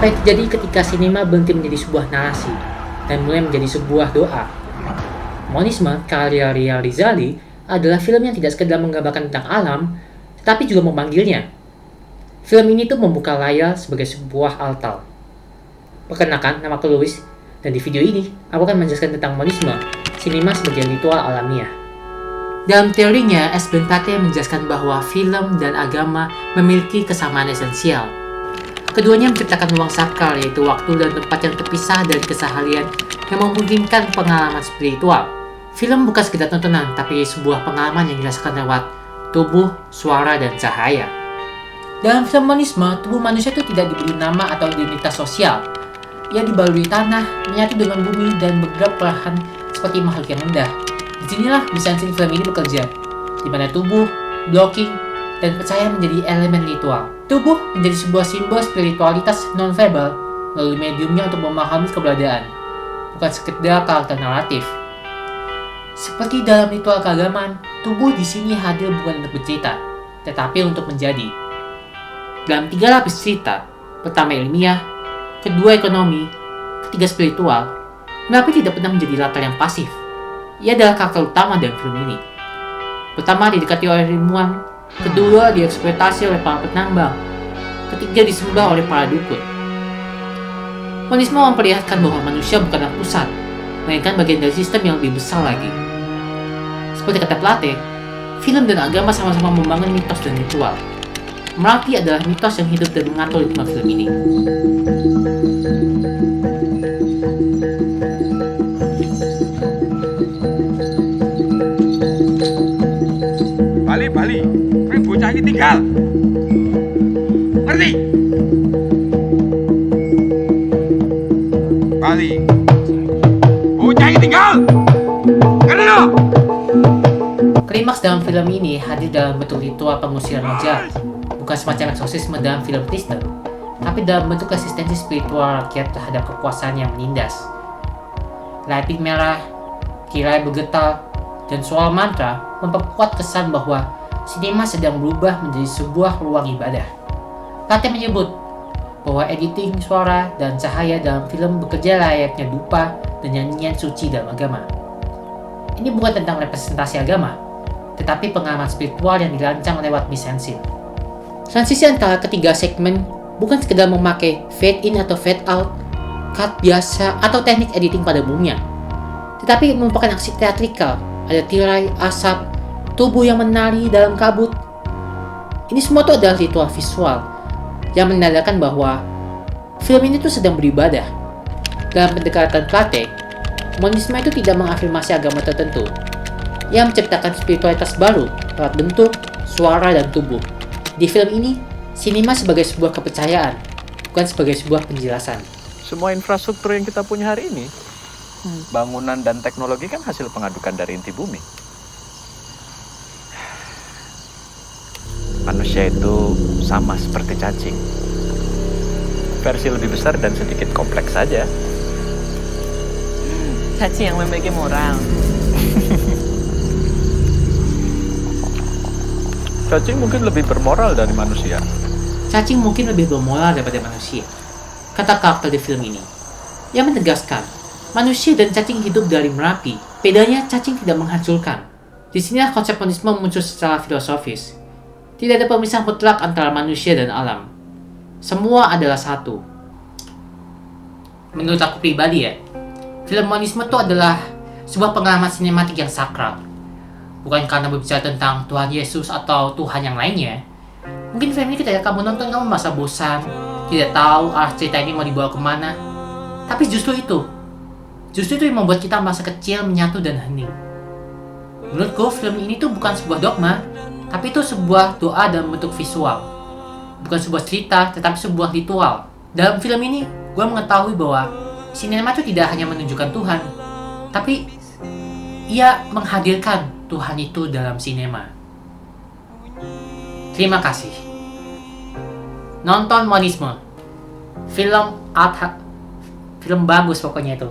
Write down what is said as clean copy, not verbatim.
Apa yang terjadi ketika sinema berhenti menjadi sebuah narasi dan mulai menjadi sebuah doa? Monisme karya Ria Rizali adalah film yang tidak sekedar menggambarkan tentang alam, tetapi juga memanggilnya. Film ini tuh membuka layar sebagai sebuah altar. Perkenalkan, nama aku Louis, dan di video ini aku akan menjelaskan tentang monisme, sinema sebagai ritual alamiah. Dalam teorinya, S. Bentate menjelaskan bahwa film dan agama memiliki kesamaan esensial. Keduanya menciptakan ruang sakral, yaitu waktu dan tempat yang terpisah dari keseharian yang memungkinkan pengalaman spiritual. Film bukan sekedar tontonan, tapi sebuah pengalaman yang dirasakan lewat tubuh, suara, dan cahaya. Dalam film monisme, tubuh manusia itu tidak diberi nama atau identitas sosial. Ia dibaluri tanah, menyatu dengan bumi, dan bergerak perlahan seperti makhluk yang rendah. Disinilah desain film ini bekerja, di mana tubuh, blocking, dan percaya menjadi elemen ritual. Tubuh menjadi sebuah simbol spiritualitas non-verbal melalui mediumnya untuk memahami keberadaan, bukan sekedar karakter naratif. Seperti dalam ritual keagamaan, tubuh di sini hadir bukan untuk bercerita, tetapi untuk menjadi. Dalam 3 lapis cerita, pertama ilmiah, kedua ekonomi, ketiga spiritual, Merapi tidak pernah menjadi latar yang pasif. Ia adalah karakter utama dalam film ini. Pertama didekati oleh ilmuwan, kedua dieksploitasi oleh para penambang, ketiga disembah oleh para dukun. Monisme memperlihatkan bahwa manusia bukanlah pusat, melainkan bagian dari sistem yang lebih besar lagi. Seperti kata Plate, film dan agama sama-sama membangun mitos dan ritual. Merapi adalah mitos yang hidup dan mengatur ritme film ini. Bali, kowe bocah iki tinggal. Ngerti? Bali. Bocah iki tinggal. Ngerti lo? Klimaks dalam film ini hadir dalam bentuk ritual pengusiran roh jahat, bukan semacam eksorsisme dalam film Kristen, tapi dalam bentuk resistensi spiritual rakyat terhadap kekuasaan yang menindas. Lampu merah, kirai bergetar, dan soal mantra memperkuat kesan bahwa sinema sedang berubah menjadi sebuah ruang ibadah. Plate menyebut bahwa editing suara dan cahaya dalam film bekerja layaknya dupa dan nyanyian suci dalam agama. Ini bukan tentang representasi agama, tetapi pengalaman spiritual yang dirancang lewat mise-en-scene. Transisi antara ketiga segmen bukan sekedar memakai fade in atau fade out, cut biasa, atau teknik editing pada umumnya, tetapi merupakan aksi teatrikal. Ada tirai, asap, tubuh yang menari dalam kabut. Ini semua itu adalah ritual visual yang menandakan bahwa film ini tuh sedang beribadah. Dalam pendekatan Plate, monisme itu tidak mengafirmasi agama tertentu. Ia menciptakan spiritualitas baru lewat bentuk, suara, dan tubuh. Di film ini, sinema sebagai sebuah kepercayaan, bukan sebagai sebuah penjelasan. Semua infrastruktur yang kita punya hari ini, bangunan dan teknologi kan hasil pengadukan dari inti bumi. Manusia itu sama seperti cacing. Versi lebih besar dan sedikit kompleks saja. Cacing yang memiliki moral. Cacing mungkin lebih bermoral dari manusia. Cacing mungkin lebih bermoral daripada manusia, kata karakter di film ini. Ia menegaskan, manusia dan cacing hidup dari Merapi. Bedanya, cacing tidak menghancurkan. Di sinilah konsep monisme muncul secara filosofis. Tidak ada pemisahan mutlak antara manusia dan alam. Semua adalah satu. Menurut aku pribadi ya, film monisme itu adalah sebuah pengalaman sinematik yang sakral. Bukan karena berbicara tentang Tuhan Yesus atau Tuhan yang lainnya. Mungkin film ini ketika kamu nonton kamu merasa bosan, tidak tahu arah cerita ini mau dibawa kemana. Tapi justru itu yang membuat kita merasa kecil, menyatu, dan hening. Menurutku, film ini tuh bukan sebuah dogma, tapi itu sebuah doa dalam bentuk visual. Bukan sebuah cerita, tetapi sebuah ritual. Dalam film ini, gue mengetahui bahwa sinema itu tidak hanya menunjukkan Tuhan, tapi ia menghadirkan Tuhan itu dalam sinema. Terima kasih. Nonton Monisme. Film bagus pokoknya itu.